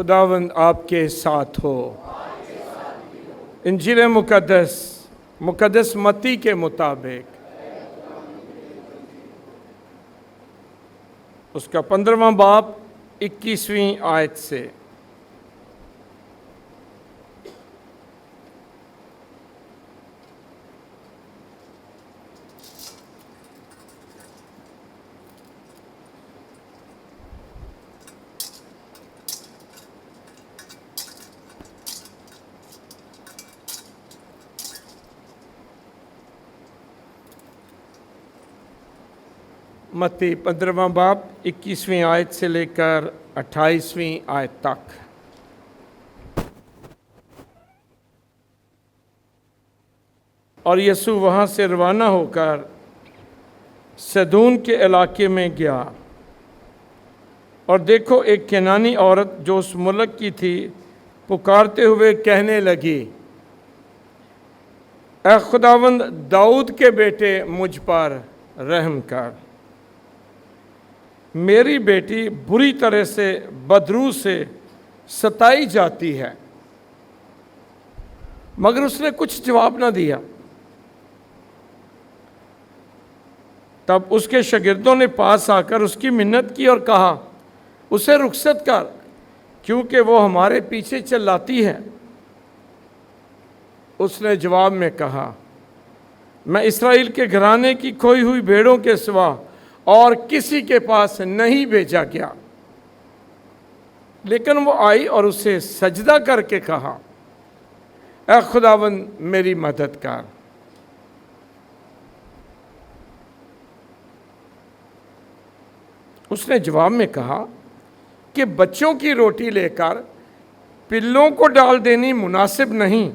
खुदावंद आपके साथ हो। इंजील मुकद्दस मत्ती के मुताबिक उसका 15वां बाब 21वीं आयत से। मत्ती 15वां बाब 21वीं आयत से लेकर 28वीं आयत तक। और यीशु वहाँ से रवाना होकर सदून के इलाके में गया, और देखो एक केनानी औरत जो उस मुल्क की थी पुकारते हुए कहने लगी, ऐ खुदावंद दाऊद के बेटे मुझ पर रहम कर, मेरी बेटी बुरी तरह से बदरू से सताई जाती है। मगर उसने कुछ जवाब ना दिया। तब उसके शागिर्दों ने पास आकर उसकी मिन्नत की और कहा, उसे रुखसत कर, क्योंकि वो हमारे पीछे चिल्लाती है। उसने जवाब में कहा, मैं इस्राएल के घराने की खोई हुई भेड़ों के सिवा और किसी के पास नहीं भेजा गया। लेकिन वो आई और उसे सजदा करके कहा, ऐ खुदावंद मेरी मदद कर। उसने जवाब में कहा कि बच्चों की रोटी लेकर पिल्लों को डाल देनी मुनासिब नहीं।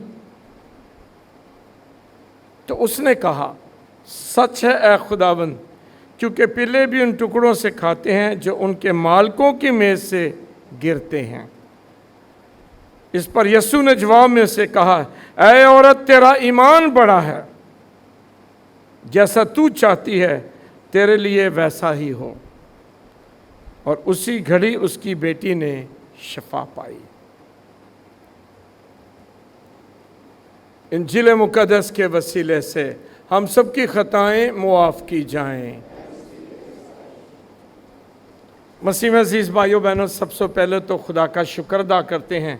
तो उसने कहा, सच है ऐ खुदावंद, क्योंकि पिल्ले भी उन टुकड़ों से खाते हैं जो उनके मालकों की मेज से गिरते हैं। इस पर यीशु ने जवाब में से कहा, ऐ औरत, तेरा ईमान बड़ा है, जैसा तू चाहती है तेरे लिए वैसा ही हो। और उसी घड़ी उसकी बेटी ने शफा पाई। इंजील मुकद्दस के वसीले से हम सबकी खताएं मुआफ़ की जाएं। मसीह में अज़ीज़ भाइयों बहनों, सबसे पहले तो खुदा का शुक्र अदा करते हैं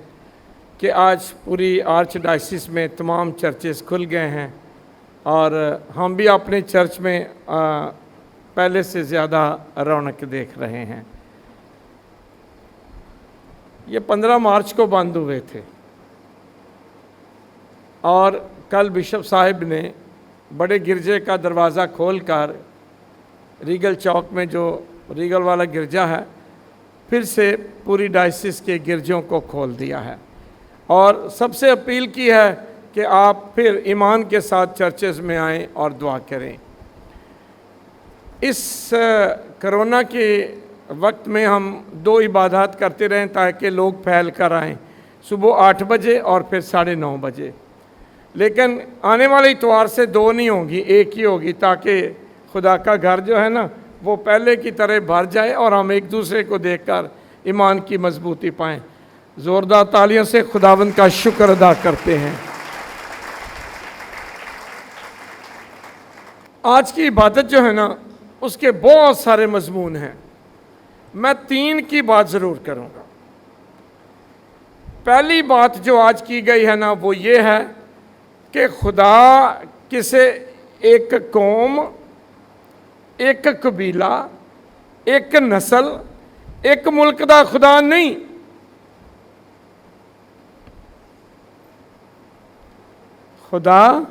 कि आज पूरी आर्च डायसिस में तमाम चर्चेस खुल गए हैं, और हम भी अपने चर्च में पहले से ज़्यादा रौनक देख रहे हैं। ये 15 मार्च को बंद हुए थे, और कल बिशप साहिब ने बड़े गिरजे का दरवाज़ा खोलकर रीगल चौक में जो रीगल वाला गिरजा है, फिर से पूरी डायसिस के गिरजों को खोल दिया है, और सबसे अपील की है कि आप फिर ईमान के साथ चर्चेज़ में आएं और दुआ करें। इस कोरोना के वक्त में हम 2 इबादत करते रहें ताकि लोग फैल कर आएँ, सुबह 8 बजे और फिर 9:30 बजे। लेकिन आने वाले इतवार से 2 नहीं होगी, 1 ही होगी, ताकि खुदा का घर जो है ना वो पहले की तरह भर जाए और हम एक दूसरे को देखकर ईमान की मजबूती पाएं। ज़ोरदार तालियों से खुदावंद का शुक्र अदा करते हैं। आज की इबादत जो है ना उसके बहुत सारे मजमून हैं। मैं 3 की बात ज़रूर करूँगा। पहली बात जो आज की गई है ना वो ये है कि खुदा किसे एक कौम, एक कबीला, एक नस्ल, एक मुल्क दा खुदा नहीं, खुदा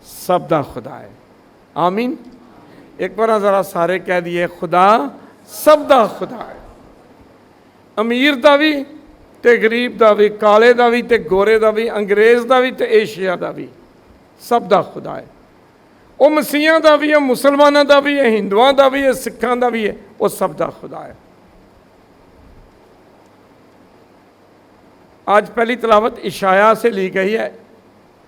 सब दा खुदा है। आमीन। एक बार ज़रा सारे कह दिए, खुदा सब दा खुदा है। अमीर दा भी ते गरीब दा भी, काले दा भी ते गोरे दा भी, अंग्रेज़ दा भी ते एशिया दा भी, सब दा खुदा है। वो मसीहां दा भी है, मुसलमानों दा भी है, हिंदुओं दा भी है, सिखां दा भी है, वो सब दा खुदा है। आज पहली तलावत इशाया से ली गई है।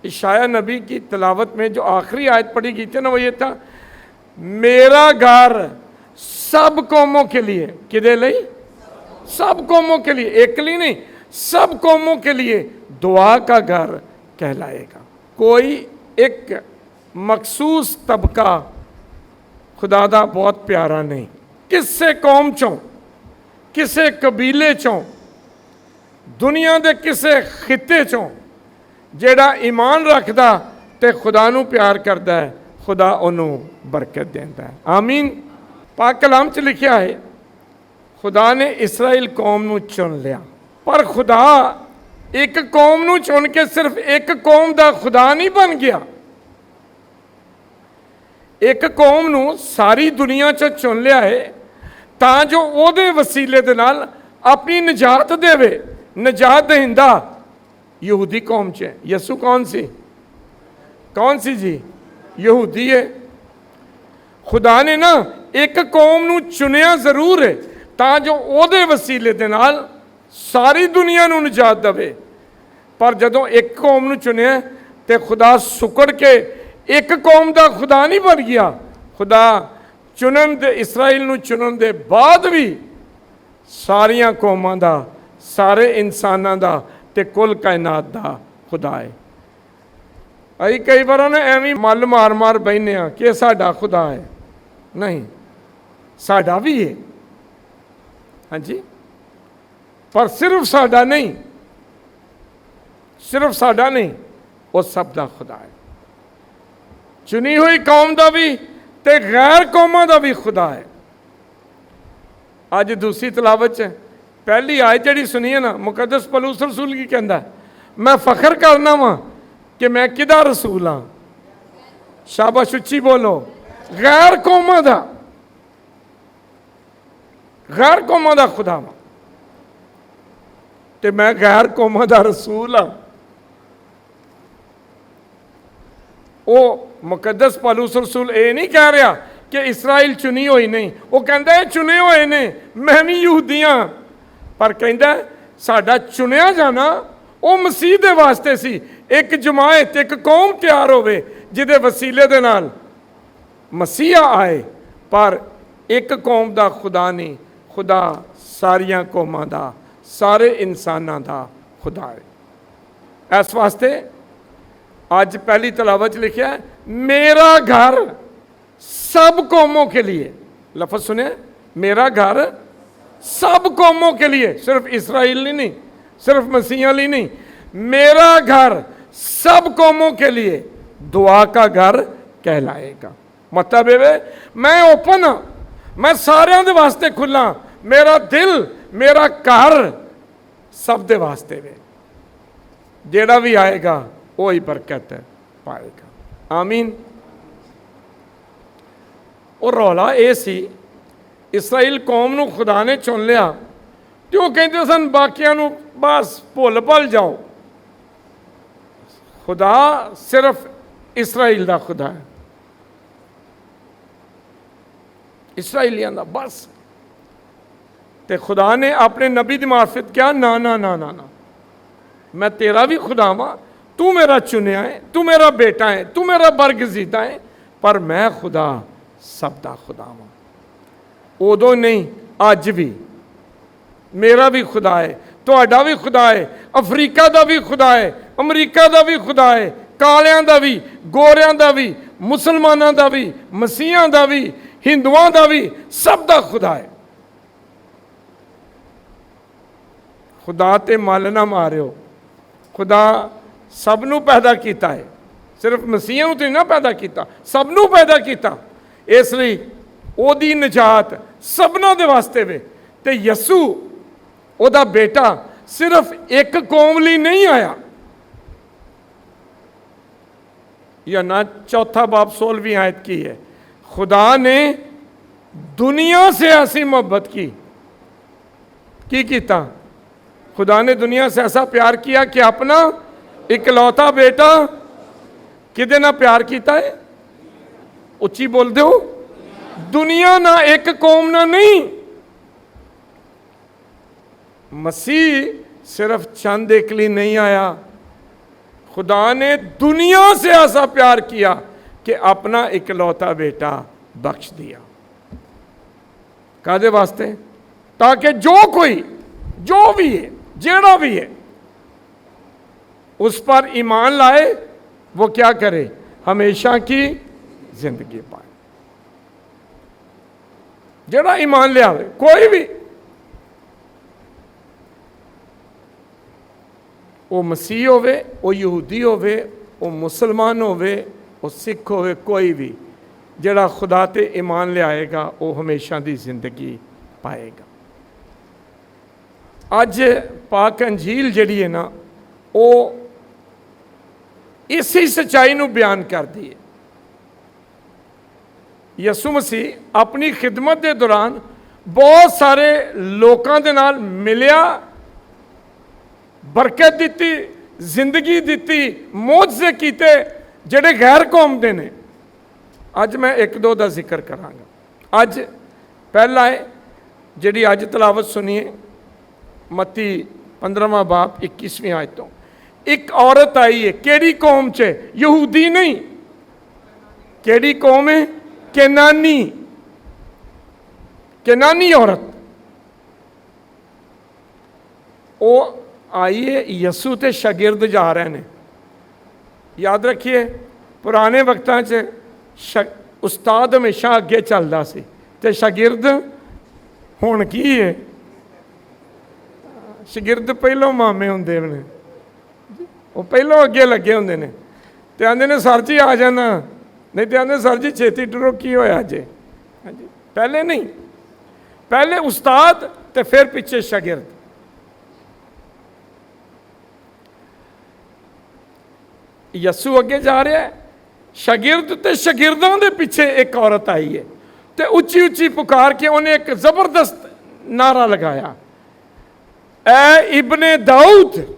इशाया नबी की तलावत में जो आखिरी आयत पढ़ी गई थी ना वो ये था, मेरा घर सब कौमों के लिए, किदे लिए? सब कौमों के लिए, एकली नहीं, सब कौमों के लिए दुआ का घर कहलाएगा। कोई एक मखसूस तबका खुदा दा बहुत प्यारा नहीं, किसे कौम चों, किसे कबीले चों, दुनिया दे किसे खिते चों जेड़ा ईमान रखदा ते खुदा नू प्यार करदा है, खुदा उन्हों बरकत देंदा है। आमीन। पाक कलाम च लिखिया है खुदा ने इसराइल कौम नू चुन लिया, पर खुदा एक कौम नू चुन के सिर्फ एक कौम दा खुदा नहीं बन गया, एक कौम नू सारी दुनिया च चुन लिया है तां जो ओदे वसीले दे नाल अपनी निजात देवे। निजात देंदा यहूदी कौम च है। यसू कौन सी, कौन सी जी? यहूदी है। खुदा ने ना एक कौम नू चुनिया जरूर है तां जो ओदे वसीले दे नाल सारी दुनिया नू निजात देवे, पर जदों एक कौम नू चुनिया ते खुदा सुकड़ के एक कौम दा खुदा नहीं बन गया। खुदा चुनन दे इसराइल नू चुनन दे बाद भी सारियां कौमां दा, सारे इंसानां दा ते कुल कायनात दा खुदा है। अं कई बार ना एवं मल मार मार बहने कि साडा खुदा है, नहीं, साडा भी है, हाँ जी, पर सिर्फ साडा नहीं, सिर्फ साडा नहीं, वो सब दा खुदा है। चुनी हुई कौम दा भी ते गैर कौमां दा भी खुदा है। अज दूसरी तलावत च पहली आयत जिहड़ी सुनी है ना, मुकद्दस पौलुस रसूल की कहंदा, मैं फखर करना वा कि मैं किदा रसूल हाँ। शाबाश, उच्ची बोलो। गैर कौमां दा, गैर कौमां दा खुदा वा ते मैं गैर कौमां दा रसूल हाँ। वो मुकद्दस पौलुस रसूल ये नहीं कह रहा कि इसराइल चुनी हुई नहीं, वो कहता है चुने हुए ने, मैं भी यहूदी हाँ, पर कहता साडा चुनिया जाना वो मसीह दे वास्ते सी, एक जमायत, एक कौम तैयार होवे जिहदे वसीले दे नाल मसीहा आए। पर एक कौम दा खुदा नहीं, खुदा सारियां कौमां दा, सारे इंसानां दा खुदा है। इस वास्ते आज पहली तलावत लिखा है मेरा घर सब कौमों के लिए। लफ्ज़ सुने, मेरा घर सब कौमों के लिए, सिर्फ इसराइल नहीं, सिर्फ मसीहा नहीं, मेरा घर सब कौमों के लिए दुआ का घर कहलाएगा। मतलब ये मैं ओपन हाँ, मैं सारियां दे वास्ते खुला, मेरा दिल, मेरा घर सब दे वास्ते वे, जेड़ा भी आएगा वो ही बरकत पाएगा। आमीन। और रौला ये सी इसराइल कौम नू खुदा ने चुन लिया तो वो कहते सन बाकियां नू बस भुल भल जाओ, खुदा सिर्फ इसराइल दा खुदा है, इसराइलियां दा बस। ते खुदा ने अपने नबी दी मार्फत क्या, ना ना ना ना ना, मैं तेरा भी खुदा वां, तू मेरा चुनिया है, तू मेरा बेटा है, तू मेरा बरगजीदा है, पर मैं खुदा सब दा खुदा वां। उदों नहीं, अज भी मेरा भी खुदा है, तुहाडा भी खुदा है, अफ्रीका दा भी खुदा है, अमरीका दा भी खुदा है, कालियां दा भी, गोरियां दा भी, मुसलमानां दा भी, मसीहां दा भी, हिंदुआं दा भी, सब दा खुदा है। खुदा ते मल ना मारियो, खुदा सबनों पैदा किया है, सिर्फ मसीह नूं तो ना पैदा किया, सबनों पैदा किया, इसलिए ओदी निजात सबनों दे वास्ते वे। ते यसू ओदा बेटा सिर्फ एक कौम लिए नहीं आया। या ना चौथा बाब 16वीं आयत की है, खुदा ने दुनिया से ऐसी मोहब्बत की कीता, खुदा ने दुनिया से ऐसा प्यार किया कि अपना इकलौता बेटा किदे ना प्यार किया है, उच्ची बोल दो, दुनिया ना एक कौम ना नहीं। मसीह सिर्फ चंद एक लिए नहीं आया, खुदा ने दुनिया से ऐसा प्यार किया कि अपना इकलौता बेटा बख्श दिया। कादे वास्ते? ताकि जो कोई, जो भी है, जेड़ा भी है उस पर ईमान लाए, वो क्या करे? हमेशा की जिंदगी पाए। जेड़ा ईमान लिया, कोई भी, वो मसीह होवे, वो यहूदी होवे, वो मुसलमान होवे, वो सिख होवे, कोई भी जेड़ा खुदा ते ईमान ले आएगा वो हमेशा दी जिंदगी पाएगा। अज पाक अंजील जिहड़ी है ना, वो इसी सच्चाई नूं बयान करदी है। यसू मसीह अपनी खिदमत के दौरान बहुत सारे लोगों के नाल मिलिया, बरकत दी, जिंदगी दी, मोजज़े कीते जिहड़े गैर कौम दे ने। अज मैं एक दो का जिक्र करांगा। अज पहला है जिहड़ी अज तलावत सुनिए, मत्ती 15वां बाब 21वीं आयत तो। एक औरत आई है, केड़ी कौम च? यहूदी नहीं। केड़ी कौम है? केनानी। केनानी औरत। वो आई है, यसू ते शागिर्द जा रहे हैं। याद रखिए, पुराने वक्तां च उस्ताद हमेशा अगे चलता सी ते शागिर्द हुण की है? शागिर्द पहलों मामे होंदे ने, वो पहलों अगे लगे होंदे ने ते आंदे ने सर जी आ जाना, नहीं तो आंदे सर जी छेती टुरो, की होया जे? हाँ जी, पहले नहीं, पहले उस्ताद ते फिर पिछे शागिर्द। यसू अगे जा रहा है, शागिर्द ते शागिर्दां दे पिछे एक औरत आई है ते उच्ची उच्ची पुकार के उन्हें एक जबरदस्त नारा लगाया, ऐ इब्ने दाऊद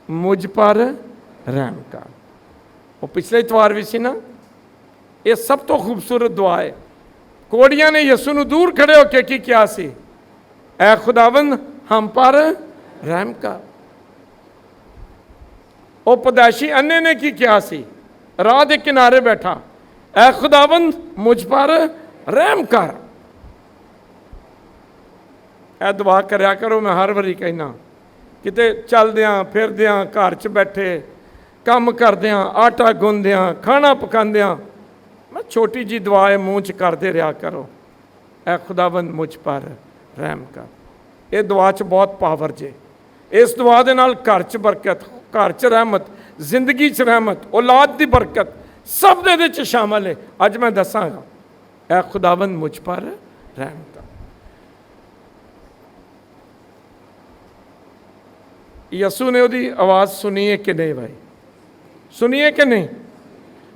मुझ पर रहम कर। वो पिछले इतवार भी सी ना, ये सब तो खूबसूरत दुआ है। कोड़ियां ने यसू नूं दूर खड़े होकर की क्या सी? ऐ खुदावंद हम पर रहम कर। वो पदैशी अन्ने ने की क्या सी? राह के किनारे बैठा, ऐ खुदावंद मुझ पर रहम कर। ऐ दुआ करया करो, मैं हर वारी कहना, किते चलद्या फिरद्या, घर च बैठे काम करद्या, आटा गुंदद्या, खाना पकांद्या, मैं छोटी जी दुआ है, मूँह च करते रहा करो, ऐ खुदावंद मुझ पर रहम कर। ये दुआ च बहुत पावर जे। इस दुआ दे नाल घर च बरकत, घर च रहमत, जिंदगी च रहमत, औलाद की बरकत सब दे विच शामिल है। अज मैं दसांगा, ऐ खुदावंद मुझ पर रहम कर। यसू ने उसकी आवाज़ सुनी है कि नहीं भाई? सुनी है कि नहीं?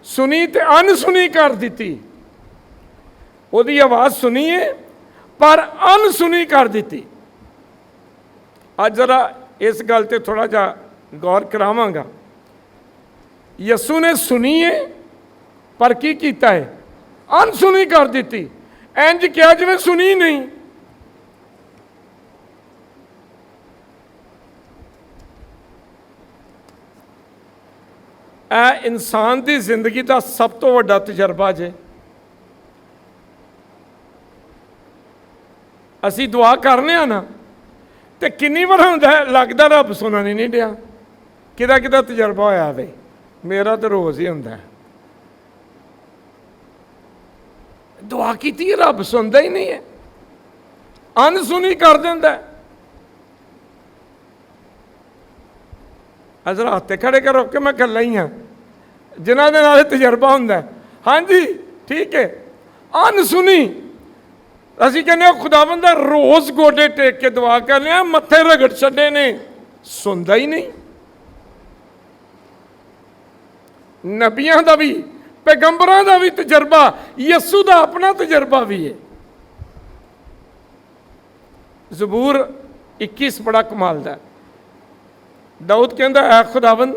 सुनी तो अनसुनी कर दी। उसकी आवाज़ सुनी है पर अनसुनी कर दी। आज जरा इस गल ते थोड़ा जा गौर करावांगा। यसू ने सुनी है पर की कीता है? अनसुनी कर दी। इंज क्या जिवें सुनी नहीं। ਇਹ इंसान की जिंदगी का सब तो वड्डा तजर्बा जे। असी दुआ करने ना तो किन्नी बार होंदा लगता रब सुनन ही नहीं दिया। किदा किदा तजर्बा होया वे? मेरा तो रोज़ ही होंदा है। दुआ की रब सुनता ही नहीं है, अनसुनी कर देंदा है। अजरा हाथे खड़े करो कि मैं कला ही हाँ जिन्हों के नाल तजर्बा होंदा है। हाँ जी ठीक है, अनसुनी। असी कहने खुदावंद दा रोज़ गोडे टेक के दुआ कर लिया, मत्थे रगड़ छड्डे ने, सुनता ही नहीं। नबियां दा भी, पैगंबरां दा भी तजर्बा, यसू दा अपना तजर्बा भी है। ज़बूर 21 बड़ा कमाल दा। दाऊद कहता है, खुदावंद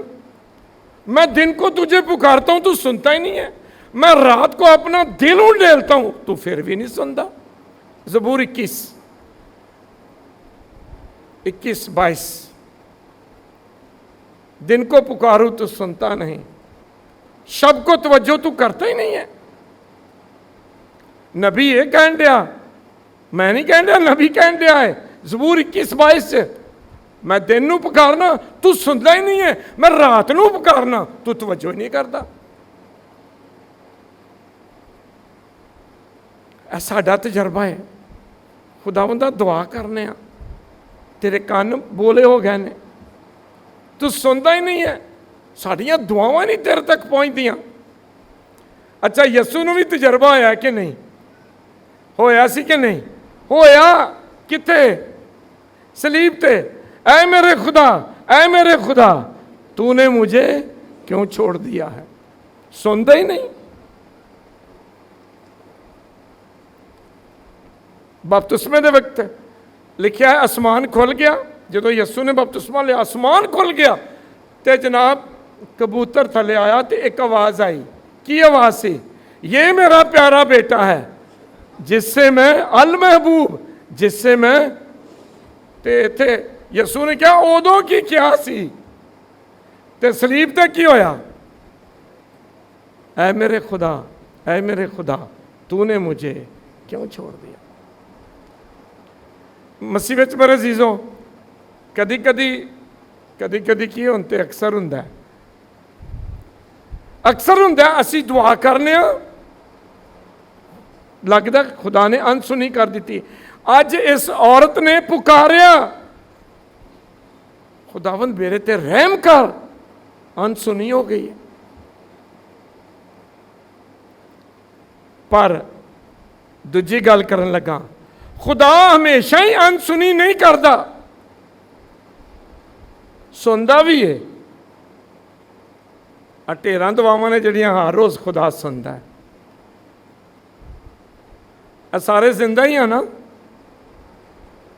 मैं दिन को तुझे पुकारता हूं, तू सुनता ही नहीं है। मैं रात को अपना दिल उड़ेलता हूं, तू फिर भी नहीं सुनता। ज़बूर 21:22 दिन को पुकारूं तो सुनता नहीं, शब्द को तवज्जो तू करता ही नहीं है। नबी ये कह दिया, मैं नहीं कह दिया, नबी कह दिया है ਜ਼ਬੂਰ 21:22 ਮੈਂ ਦਿਨ ਨੂੰ ਪੁਕਾਰਨਾ ਤੂੰ ਸੁਣਦਾ ਹੀ ਨਹੀਂ ਹੈ, ਮੈਂ ਰਾਤ ਨੂੰ ਪੁਕਾਰਨਾ ਤੂੰ ਤਵੱਜੋ ਹੀ ਨਹੀਂ ਕਰਦਾ। ਇਹ ਸਾਡਾ ਤਜਰਬਾ ਹੈ। ਖੁਦਾਵੰਦ ਦਾ ਦੁਆ ਕਰਨੇ ਆ, ਤੇਰੇ ਕੰਨ ਬੋਲੇ ਹੋ ਗਏ ਨੇ, ਤੂੰ ਸੁਣਦਾ ਹੀ ਨਹੀਂ ਹੈ, ਸਾਡੀਆਂ ਦੁਆਵਾਂ ਨਹੀਂ ਤੇਰੇ ਤੱਕ ਪਹੁੰਚਦੀਆਂ। ਅੱਛਾ, ਯਿਸੂ ਨੂੰ ਵੀ ਤਜਰਬਾ ਹੋਇਆ ਕਿ ਨਹੀਂ ਹੋਇਆ ਸੀ ਕਿ ਨਹੀਂ ਹੋਇਆ? ਕਿੱਥੇ? ਸਲੀਬ ਤੇ। ऐ मेरे खुदा, ऐ मेरे खुदा तूने मुझे क्यों छोड़ दिया है? सुनता ही नहीं। बपतिस्मे दे वक्त लिखा है आसमान खुल गया, जो यस्सू ने बपतिस्मा लिया आसमान खुल गया तो जनाब कबूतर थले आया तो एक आवाज़ आई। की आवाज़ सी? ये मेरा प्यारा बेटा है जिससे मैं अल महबूब, जिससे मैं ते इत्थे यस्सू ने क्या उदों की क्या सी ते सलीब ते की होया? ऐ मेरे खुदा, ऐ मेरे खुदा तूने मुझे क्यों छोड़ दिया? मसीह विच मेरे अजीजों, कदी कदी कदी कदी की होंदे अक्सर हुंदा है, अक्सर हुंदा असी दुआ करने लगदा खुदा ने अनसुनी कर दी। अज इस औरत ने पुकारिया खुदावंद मेरे ते रहम कर, अनसुनी हो गई है। पर दूजी गल करन लगा, खुदा हमेशा ही अनसुनी नहीं करता, सुनता भी है। ढेर दुआवां ने जड़ियां हर रोज़ खुदा सुनता है। सारे जिंदा ही हैं ना?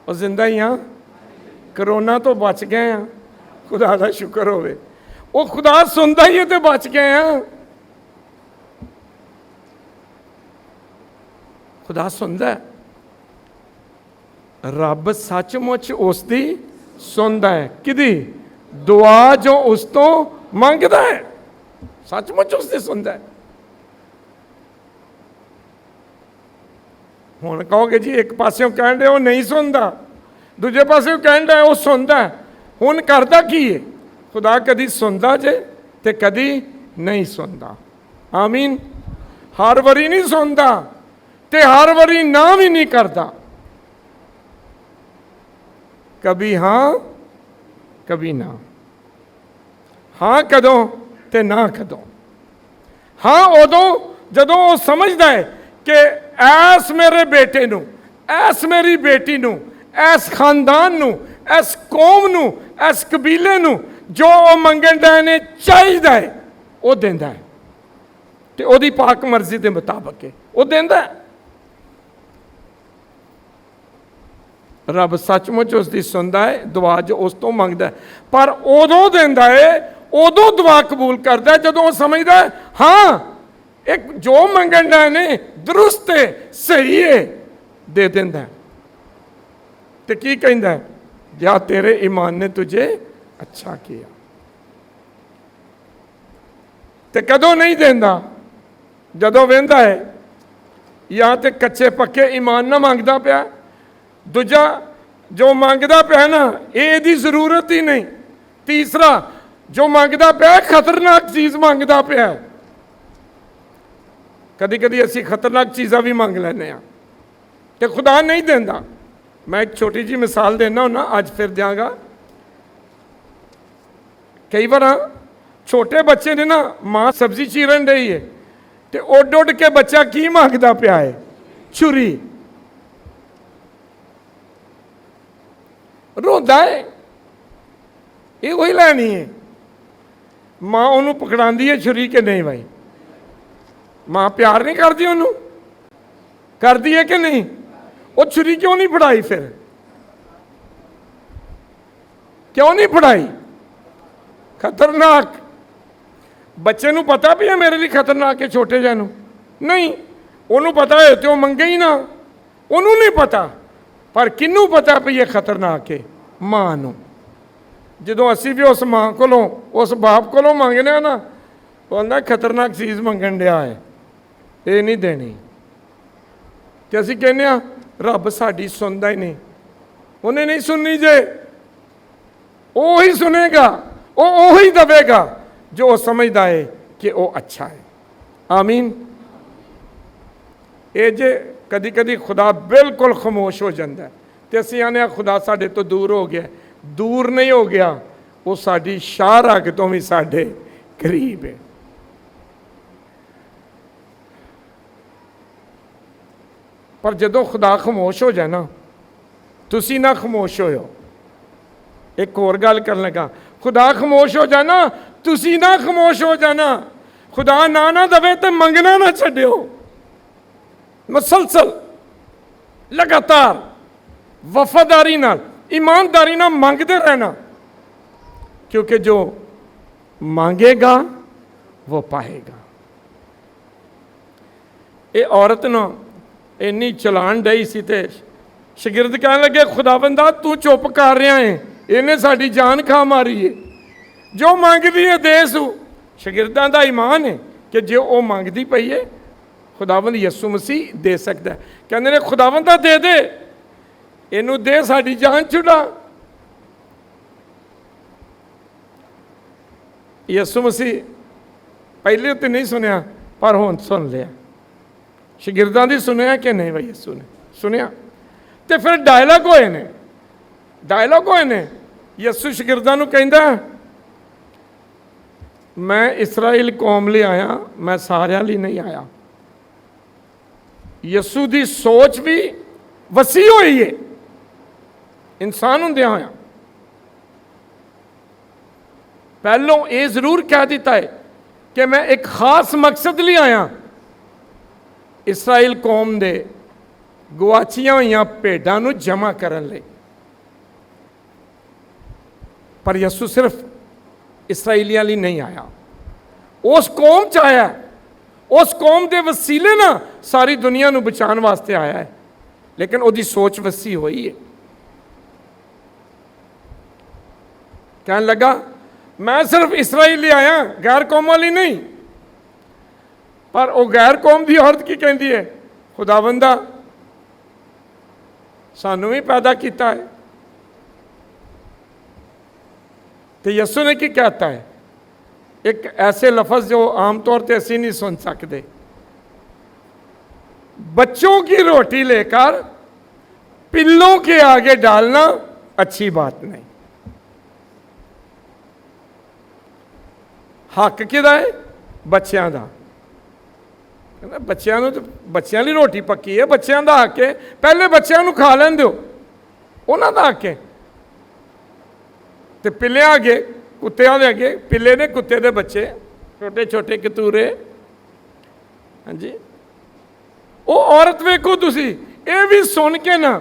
और जिंदा ही हाँ, करोना तो बच गए हैं, खुदा का शुक्र होवे। वो खुदा सुनता ही है तो बच गए हैं। खुदा सुनता है, रब सचमुच उसकी सुनता है। किदी दुआ जो उस तो मंगता है, सचमुच उसकी सुनता है। हुण कहोगे जी एक पासों कहण दे वो नहीं सुनता, दूजे पासों कहण दे वो सुनता है। हुण करता की है? खुदा कदी सुनता जे ते कदी नहीं सुनता। आमीन। हर वारी नहीं सुनता ते हर वारी ना भी नहीं करता। कभी हाँ कभी ना। हाँ कदों ते ना कदों। हाँ उदों जदों वो समझदा है कि ऐस मेरे बेटे नूं, ऐस मेरी बेटी नूं, ऐस खानदान नूं, ऐस कौम नूं, ऐस कबीले नूं जो वो मंगण डे ने चाहिदा है वो देंदा है ते ओदी पाक मर्जी के मुताबिक है वो देंदा है। रब सचमुच उसकी सुनता है दुआ जो उस तो मंगता है, पर उदों देंदा है, उदों दुआ कबूल करता है जदों समझदा है हाँ एक जो मंगण डे ने दुरुस्त है, सही है, दे देंदा है। ते की कहंदा है? या तेरे ईमान ने तुझे अच्छा किया। ते कदों नहीं देंदा? जदों वेंदा है या तो कच्चे पक्के ईमान ना मंगदा पिया, दूजा जो मंगदा पिया ना ये जरूरत ही नहीं, तीसरा जो मंगदा पिया खतरनाक चीज़ मंगदा पिया। कदी कदी असी खतरनाक चीज़ा भी मंग लैने तो खुदा नहीं देंदा। मैं एक छोटी जी मिसाल देना होना, अज फिर देंगा। कई बार छोटे बच्चे ने ना माँ सब्जी चीरन रही है तो उड उड के बच्चा की मंगदा पिया है? छुरी। रोंदा है, ये वही लैनी है। माँ उन्होंने पकड़ाती है छुरी के नहीं? भाई माँ प्यार नहीं करती उन्होंने? करती है कि नहीं? वो छुरी क्यों नहीं फड़ाई? फिर क्यों नहीं फड़ाई? खतरनाक। बच्चे नूं पता भी है मेरे लिए खतरनाक है, छोटे जै नूं नहीं। उन्होंने पता है तो मंगे ही ना, उन्होंने नहीं पता। पर किनू पता भी ये खतरनाक है? मां नूं। जदों असी भी उस मां कोलों उस बाप कोलों मंगने ना, वो आंदा खतरनाक चीज़ मंगन दिया है, ये नहीं देनी। तो असी कहने रब साडी सुनता ही नहीं, ਉਹਨੇ ਨਹੀਂ ਸੁਣਨੀ ਜੇ, ਉਹ ਹੀ ਸੁਨੇਗਾ, ਉਹ ਹੀ ਦਵੇਗਾ ਜੋ ਉਹ ਸਮਝਦਾ ਹੈ ਕਿ ਉਹ ਅੱਛਾ ਹੈ। ਆਮੀਨ। ਇਹ ਜੇ ਕਦੀ ਕਦੀ ਖੁਦਾ ਬਿਲਕੁਲ ਖਾਮੋਸ਼ ਹੋ ਜਾਂਦਾ ਤੇ ਅਸੀਂ ਆਨੇ ਆ ਖੁਦਾ ਸਾਡੇ ਤੋਂ ਦੂਰ ਹੋ ਗਿਆ। ਦੂਰ ਨਹੀਂ ਹੋ ਗਿਆ, ਉਹ ਸਾਡੀ ਸ਼ਾਹ ਰੱਗ ਤੋਂ ਵੀ ਸਾਡੇ ਕਰੀਬ ਹੈ। ਪਰ ਜਦੋਂ ਖੁਦਾ ਖਾਮੋਸ਼ ਹੋ ਜਾਏ ਨਾ, ਤੁਸੀਂ ਨਾ ਖਾਮੋਸ਼ ਹੋਇਓ। ਇੱਕ ਹੋਰ ਗੱਲ ਕਰਨ ਲੱਗਾ, ਖੁਦਾ ਖਾਮੋਸ਼ ਹੋ ਜਾਣਾ, ਤੁਸੀਂ ਨਾ ਖਾਮੋਸ਼ ਹੋ ਜਾਣਾ। ਖੁਦਾ ਨਾ ਦਵੇ ਤੇ ਮੰਗਣਾ ਨਾ ਛੱਡਿਓ। ਮੁਸਲਸਲ ਲਗਾਤਾਰ ਵਫਾਦਾਰੀ ਨਾਲ, ਈਮਾਨਦਾਰੀ ਨਾਲ ਮੰਗਦੇ ਰਹਿਣਾ, क्योंकि जो मांगेगा वो पाएगा। ये औरत ना इन्नी चलान डई सी ते शागिर्द कहने लगे, खुदाबंदा तू चुप कर रहा है, इन्हें साड़ी जान खा मारी है, जो मंगदी है दे सू। शागिर्दां दा ईमान है कि जो वो मंगदी पई है खुदाबंद यसू मसीह दे सकता है। कहते ने खुदाबंदा दे दे, इनू दे साड़ी जान छुड़ा। यसू मसीह पहले तो नहीं सुनिया, पर हुण सुन लिया। शागिर्दां दी सुनिया कि नहीं? भाई यसू ने सुनिया। तो फिर डायलॉग होए ने। यसू शागिर्दां नूं कहंदा, मैं इस्राएल कौम लिए आया, मैं सारियां लिए नहीं आया। यसू दी सोच भी वसी हुई है इंसान हुंदियां होया। पहलों ये जरूर कह दिता है कि मैं एक खास मकसद लिए आया, इसराइल कौम दे गुआचियां हुई भेडां नूं जमा करन लई। पर यसू सिर्फ इसराइलियां लिए नहीं आया, उस कौम च आया, उस कौम के वसीले ना सारी दुनिया नूं बचाने वास्ते आया है। लेकिन उसकी सोच वसी हुई है। कहने लगा, मैं सिर्फ इसराइल लिए आया, गैर कौम वाली नहीं। पर वो गैर कौम की औरत की कहती है, खुदावंदा सानू भी पैदा किया है। तो यसू ने की कहता है, एक ऐसे लफ्ज़ जो आमतौर पर असी नहीं सुन सकते, बच्चों की रोटी लेकर पिल्लों के आगे डालना अच्छी बात नहीं। हक किहदा है? बच्चों का। बच्चों तो बच्चों की रोटी पक्की है, बच्चों का हक है, पहले बच्चों को खा लैन दो, उन्होंने हक है। तो पिल्ले अगे, कुत्तियां दे अगे, पिल्ले ने कुत्ते दे बच्चे, छोटे छोटे कतूरे। हाँ जी, वो औरत वेखो तुसी, ये भी सुन के ना,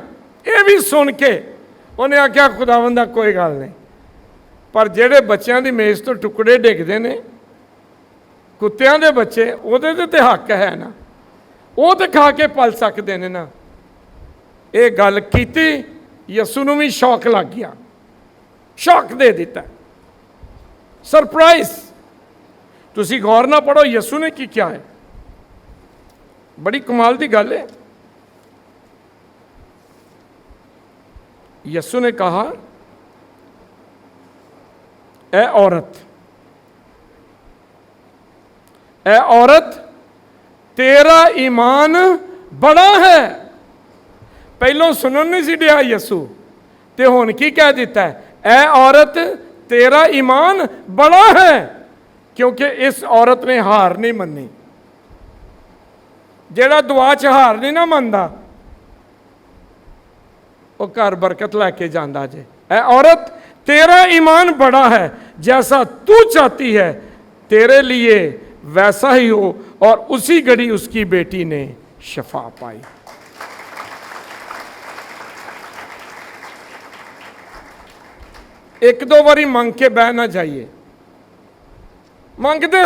ये भी सुन के उन्हें आख्या, खुदावंदा कोई गल नहीं, पर जेडे बच्चों की मेज़ तो टुकड़े डिगते हैं, कुत्तियां दे बच्चे, उहदे ते हक है ना, वो तो खा के पल सकते हैं ना। ये गल कीती, यसू नूं भी शौक लग गया, शौक दे दिता, सरप्राइज। तुसी गौर ना पढ़ो यसू ने की क्या है, बड़ी कमाल की गल है। यसू ने कहा, ए औरत तेरा ईमान बड़ा है। पहलों सुनन नहीं सी दिया यसू, ते हुण की कह दिता है, ए औरत तेरा ईमान बड़ा है, क्योंकि इस औरत ने हार नहीं मनी। जेड़ा दुआ च हार नहीं ना मनदा, वो घर बरकत लैके जांदा जे। ए औरत तेरा ईमान बड़ा है, जैसा तू चाहती है तेरे लिए वैसा ही हो। और उसी घड़ी उसकी बेटी ने शफा पाई। एक दो बारी मांग के बह ना जाइए, मांगते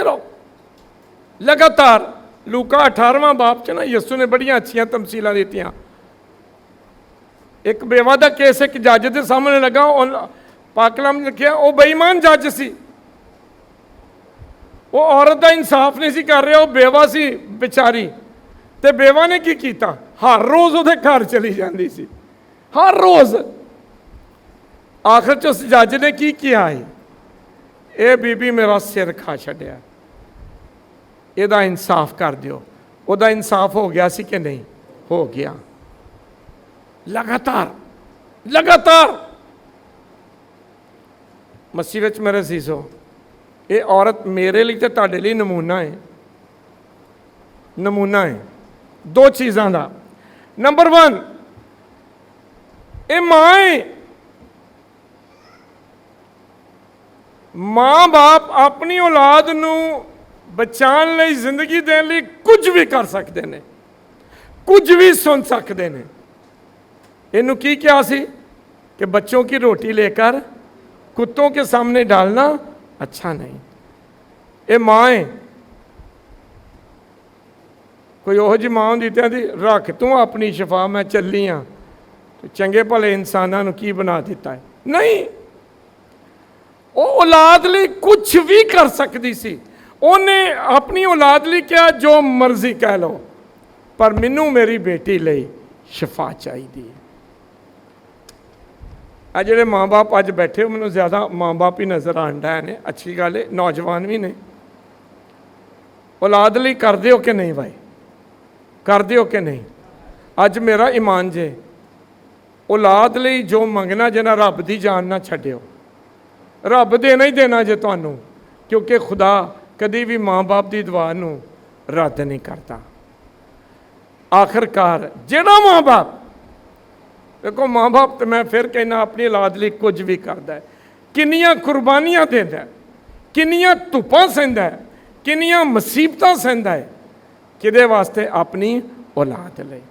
रहो लगातार। लूका 18वां बाप च ना यसू ने बड़ियां अच्छियां तमसीलां दित्तियां। एक बेवा का केस एक जज के सामने लगा, पाकलाम ने लिखिया, वो बेईमान जज सी, वो औरत का इंसाफ नहीं सी कर रहा, वो बेवा सी बेचारी। तो बेवा ने की किया, हर रोज़ ਉਹਦੇ घर चली जाती सी, हर रोज़। आखिर च उस जज ने की किया है, ये बीबी मेरा सिर खा छड्या, ਇਹਦਾ इंसाफ कर दिओ। ਉਹਦਾ इंसाफ हो गया सी कि नहीं? हो गया। लगातार लगातार मसीह विच मेरे सीसो, ये औरत मेरे लिए तो तुहाडे लिए नमूना है, नमूना है दो चीज़ों का। नंबर 1, ये माँ है। माँ बाप अपनी औलाद नूं बचाने लई, जिंदगी देने लई कुछ भी कर सकते हैं, कुछ भी सुन सकते हैं। इनू की क्या सी कि बच्चों की रोटी लेकर कुत्तों के सामने डालना अच्छा नहीं। ये माँ है। कोई ओहो जी माँ होंदी ते आंदी रख तू अपनी शफा, मैं चली हाँ। तो चंगे भले इंसानों नूं की बना दिता है? नहीं, वो औलाद लिए कुछ भी कर सकती सी। उन्हें अपनी औलाद लिए क्या जो मर्जी कह लो, पर मैनू मेरी बेटी लिए शफा चाहिए। आ जिहड़े माँ बाप अज बैठे हो, मैनू ज़्यादा माँ बाप ही नज़र आन रहे ने, अच्छी गल है, नौजवान भी ने। औलाद लिए कर दो कि नहीं भाई, कर दो कि नहीं? अज मेरा ईमान जे, औलाद लिए जो मंगना जे ना, रब की जान ना छड्डिओ। रब देना ही देना जे तुहानू, क्योंकि खुदा कभी भी माँ बाप की दुआ नू रद्द नहीं करता। आखिरकार जिहड़ा माँ बाप, देखो माँ बाप तो मैं फिर कहना अपनी औलाद लिए कुछ भी करता है, किन्नियां कुर्बानियां देता है, किन्नियां धुप्पां सहंदा है, किन्नियां मुसीबतां सहंदा है, किहदे वास्ते? अपनी औलाद लिए।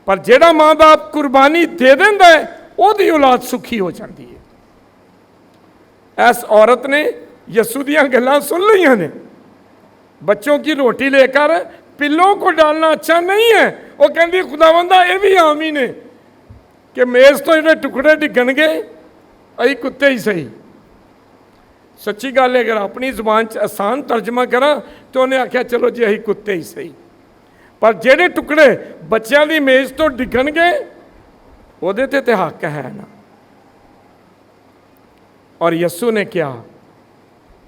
पर जिहड़ा माँ बाप कुर्बानी दे देंदा है, उहदी औलाद सुखी हो जाती है। इस औरत ने यसू दीयां गल्लां सुन लियां ने, बच्चों की रोटी लेकर पिल्लों को डालना अच्छा नहीं है। वो कहती खुदावंदा ये भी आम ही ने कि मेज़ तो जो टुकड़े डिगणगे, अई कुत्ते ही सही। सच्ची गल है, अगर अपनी जुबान च आसान तर्जमा करा तो उन्हें आख्या चलो जी अही कुत्ते ही सही, पर जेडे टुकड़े बच्चों की मेज़ तो डिगणगे उहदे ते हक है ना। और यसू ने क्या,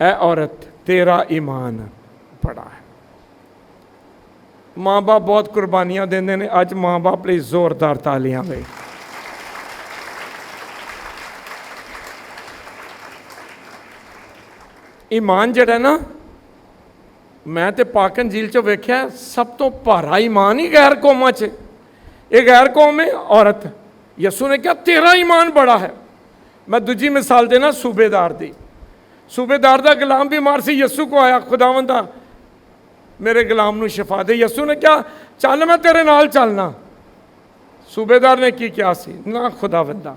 ऐ औरत तेरा ईमान बड़ा है। माँ बाप बहुत कुर्बानियां देंदे ने, अज माँ बाप लिए जोरदार तालियां वे। ईमान जड़ा ना, मैं तो पाक अंजील च वेख्या सब तो भारा ईमान ही गैर कौमां च। ये गैर कौम है औरत। यसू ने कहा तेरा ईमान बड़ा है। मैं दूजी मिसाल देना सूबेदार दी। सूबेदार का गुलाम बीमार सी, यसू को आया, खुदावंदा मेरे गुलाम नूं शफा दे। यसू ने कहा चल मैं तेरे नाल चलना। सूबेदार ने की क्या सी, ना खुदावंदा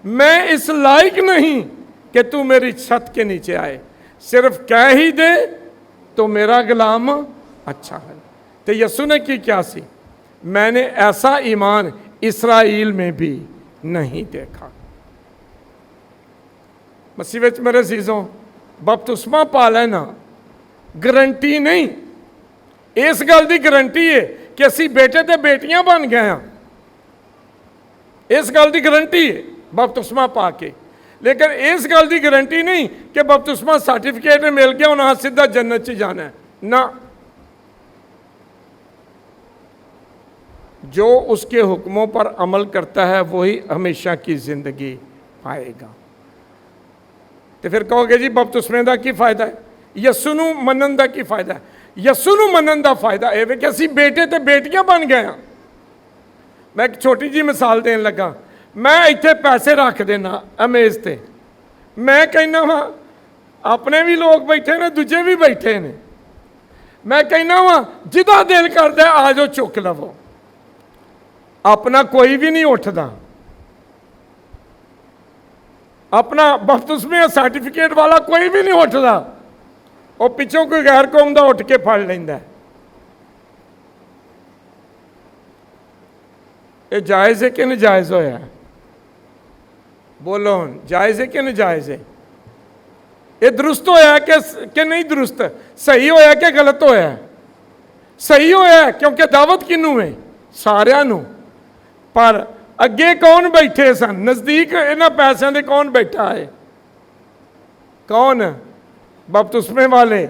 मैं इस लायक नहीं कि तू मेरी छत के नीचे आए, सिर्फ कह ही दे तो मेरा गुलाम अच्छा है। तो यसू ने की क्या सी, मैंने ऐसा ईमान इस्राएल में भी नहीं देखा। मसीह विच मेरे अजीजों, बपतिस्मा पा लेना गारंटी नहीं, इस गल की गारंटी है कि असी बेटे ते बेटियां बन गए हाँ। इस गल की गारंटी है बपतिस्मा पा के, लेकिन इस गल की गारंटी नहीं कि बपतिस्मा सर्टिफिकेट मिल गया हूँ हाँ सीधा जन्नत च जाना है ना। जो उसके हुक्मों पर अमल करता है वही हमेशा की जिंदगी पाएगा। तो फिर कहोगे जी बपतिस्मे का की फायदा है, यसू नूं मनन का की फायदा है? यसू नूं मनन का फायदा यह कि असी बेटे ते बेटियां बन गए हाँ। मैं एक छोटी जी मिसाल देन लगा। मैं इत्थे पैसे रख देना अमेज ते, मैं कहना वा अपने भी लोग बैठे ने, दूजे भी बैठे ने, मैं कहना वा जिदा दिल करता आ जाओ चुक लवो, अपना कोई भी नहीं उठता। अपना बपतिस्मे सर्टिफिकेट वाला कोई भी नहीं उठता, वो पिछों कोई गैर कौम का उठ के फड़ लेंदा। ये जायज़ है कि नजायज़ होया? बोलो हुण जायज़ है कि नजायज़ है? ये दुरुस्त होया कि नहीं दुरुस्त? सही होया कि गलत होया? सही होया क्योंकि दावत किनू है? सारिਆਂ ਨੂੰ। पर अगे कौन बैठे सन? नज़दीक इन्हां पैसों के कौन बैठा है? कौन? बपतिस्मे वाले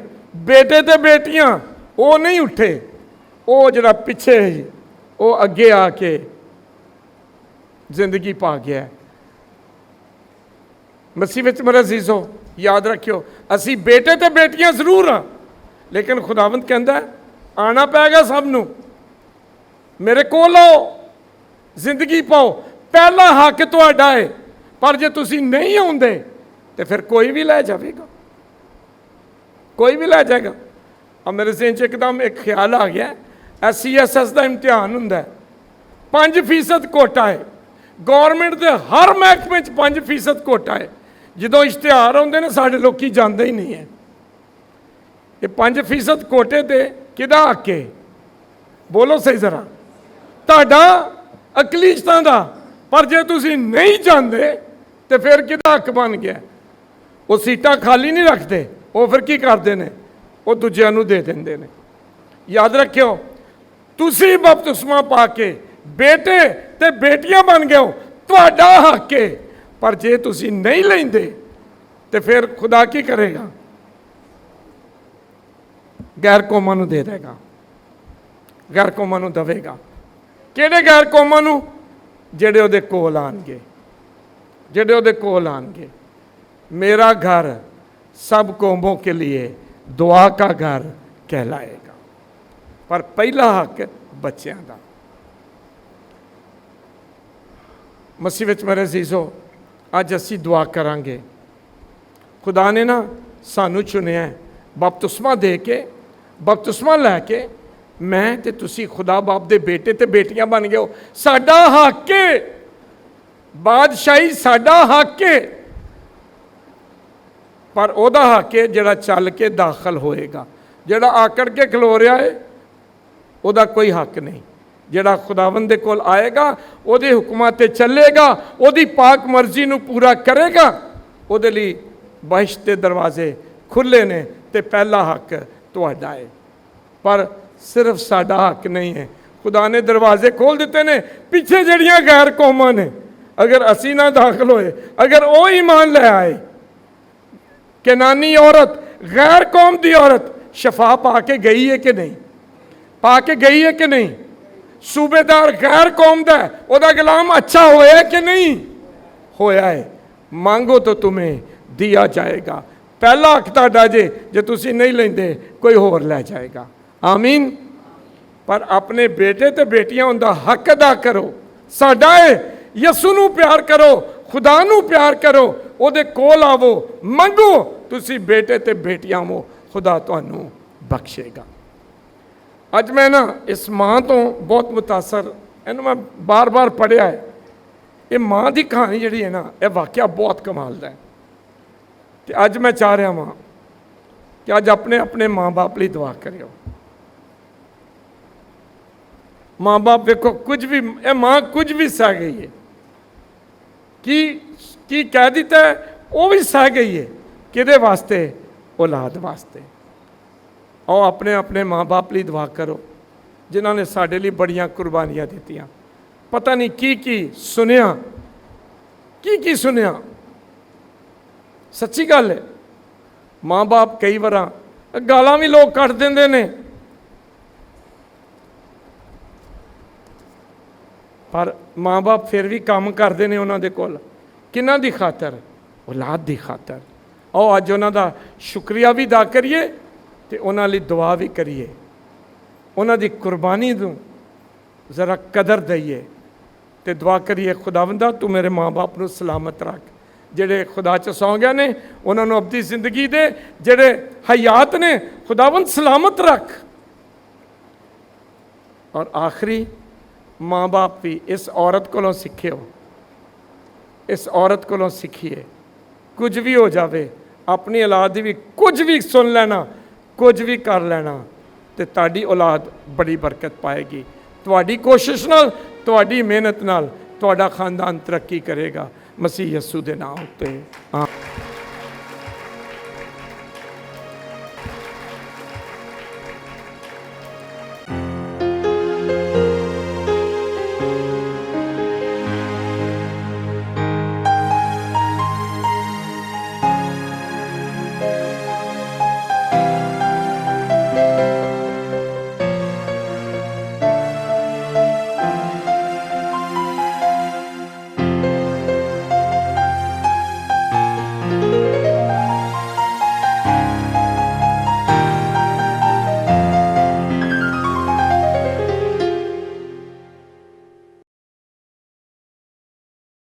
बेटे ते बेटियां। वो नहीं उठे, वो जरा पिछे वो अगे आके जिंदगी पा गया। मसीह विच मेरे अजीजो याद रखियो, असी बेटे ते बेटियां जरूर हाँ, लेकिन खुदावंद कहंदा आना पैगा सबनों, मेरे कोल आओ, जिंदगी पाओ। पहला हक तुहाडा है, पर जे तुसी नहीं आउंदे तो फिर कोई भी लै जाएगा, कोई भी लै जाएगा। अब मेरे ज़हन च एकदम एक ख्याल आ गया, SCSS का इम्तिहान हुंदा है, 5% कोटा है गौरमेंट के हर महकमे 5% कोटा है। जो इश्तिहार आते हैं साढ़े लोग जाते ही नहीं है। ये 5% कोटे ते किदा हक है? बोलो सही जरा, तुहाडा अकलीतां दा। पर जे तुसी नहीं जाते तो फिर किदा हक बन गया? वो सीटां खाली नहीं रखते, वो फिर की करते हैं? वो दूजिਆਂ ਨੂੰ दे देंगे ने। याद रखियो, तुसी बपतिस्मा पा के बेटे ते बेटियां बन गए हो, तुहाडा हक है। पर जे तुसी नहीं लेंदे तो फिर खुदा की करेगा? गैर कौमां नूं दे देगा, गैर कौमां नूं देवेगा। किहड़े गैर कौमां नूं? जिहड़े उहदे कोल आणगे, जिहड़े उहदे कोल आणगे। मेरा घर सब कौमों के लिए दुआ का घर कहलाएगा। पर पहला हक बच्चों का। मसीह विच मेरे अजीजो, अज असी दुआ करांगे। खुदा ने ना सानू चुनिया बपतिस्मा दे के, बपतिस्मा लैके मैं ते तुसी खुदा बाप दे बेटे ते बेटियां बन गए हो। साडा हक है, बादशाही साडा हक है। पर ओदा हक है जिहड़ा चल के दाखल होएगा। जिहड़ा आकड़ के खलो रहा है ओदा कोई हक नहीं। जिहड़ा खुदावंद दे कोल आएगा, ओदे हुक्मां ते चलेगा, ओदी पाक मर्जी नूं पूरा करेगा, ओदे लई बहिश्त दे दरवाजे खुले ने ते पहला हक तुहाडा है। पर सिर्फ साडा हक नहीं है, खुदा ने दरवाजे खोल दिते ने। पिछे जड़ियां गैर कौमां ने, अगर असी ना दाखिल होए, अगर वो ईमान ले आए, केनानी औरत, गैर कौम की औरत शफा पा के गई है कि नहीं? पा के गई है कि नहीं? सूबेदार गैर कौम का, ओदा गुलाम अच्छा होया कि नहीं होया है? मांगो तो तुम्हें दिया जाएगा। पहला हक तुहाडा जे तुसी नहीं लेंदे कोई होर लै जाएगा। आमीन। पर अपने बेटे ते बेटियां उनका हक अदा करो। साडा है, यसू नूं प्यार करो, खुदा नूं प्यार करो, ओदे कोल आवो, मंगो, तुसी बेटे ते बेटियां हो, खुदा तुहानूं बख्शेगा। अज मैं ना इस माँ तो बहुत मुतासर, इन्हूं मैं बार बार पढ़िया है। ये माँ की कहानी जिहड़ी है ना, यह वाकया बहुत कमाल दा है। तो अज मैं चाह रहा वां कि अज अपने अपने माँ बाप लिए दुआ करियो। माँ बाप देखो कुछ भी, ये माँ कुछ भी सह गई है, की कह दिता है वो भी सह गई है। किहदे वास्ते? औलाद वास्ते। आओ अपने अपने माँ बाप लिए दुआ करो, जिन्होंने साढ़े लिए बड़ियां कुर्बानियां दित्तियां। पता नहीं की सुनिया, की सुनिया। सच्ची गल है, माँ बाप कई बार गालां भी लोग कट देंदे ने, पर माँ बाप फिर भी काम करते हैं उन्होंने कोल। किन्हां दी खातर? औलाद दी खातर। आओ अज उन्हां दा शुक्रिया भी अदा करिए ते उन्हां लई दुआ भी करिए, उन्हां दी कुर्बानी नूं जरा कदर दईए ते दुआ करिए, खुदावंदा तू मेरे माँ बाप नूं सलामत रख। जिहड़े खुदा च सौ गए ने उन्हां नूं अपनी जिंदगी दे, जिहड़े हयात ने खुदावंद सलामत रख। और आखिरी, माँ बाप भी इस औरत कोलों सीखियो, इस औरत कोलों सीखिए। कुछ भी हो जाए, अपनी औलाद भी कुछ भी सुन लेना, कुछ भी कर लेना, तो तुहाडी औलाद बड़ी बरकत पाएगी। तुहाडी कोशिश नाल, तुहाडी मेहनत नाल तुहाडा खानदान तरक्की करेगा। मसीह यसू दे नाम उत्ते।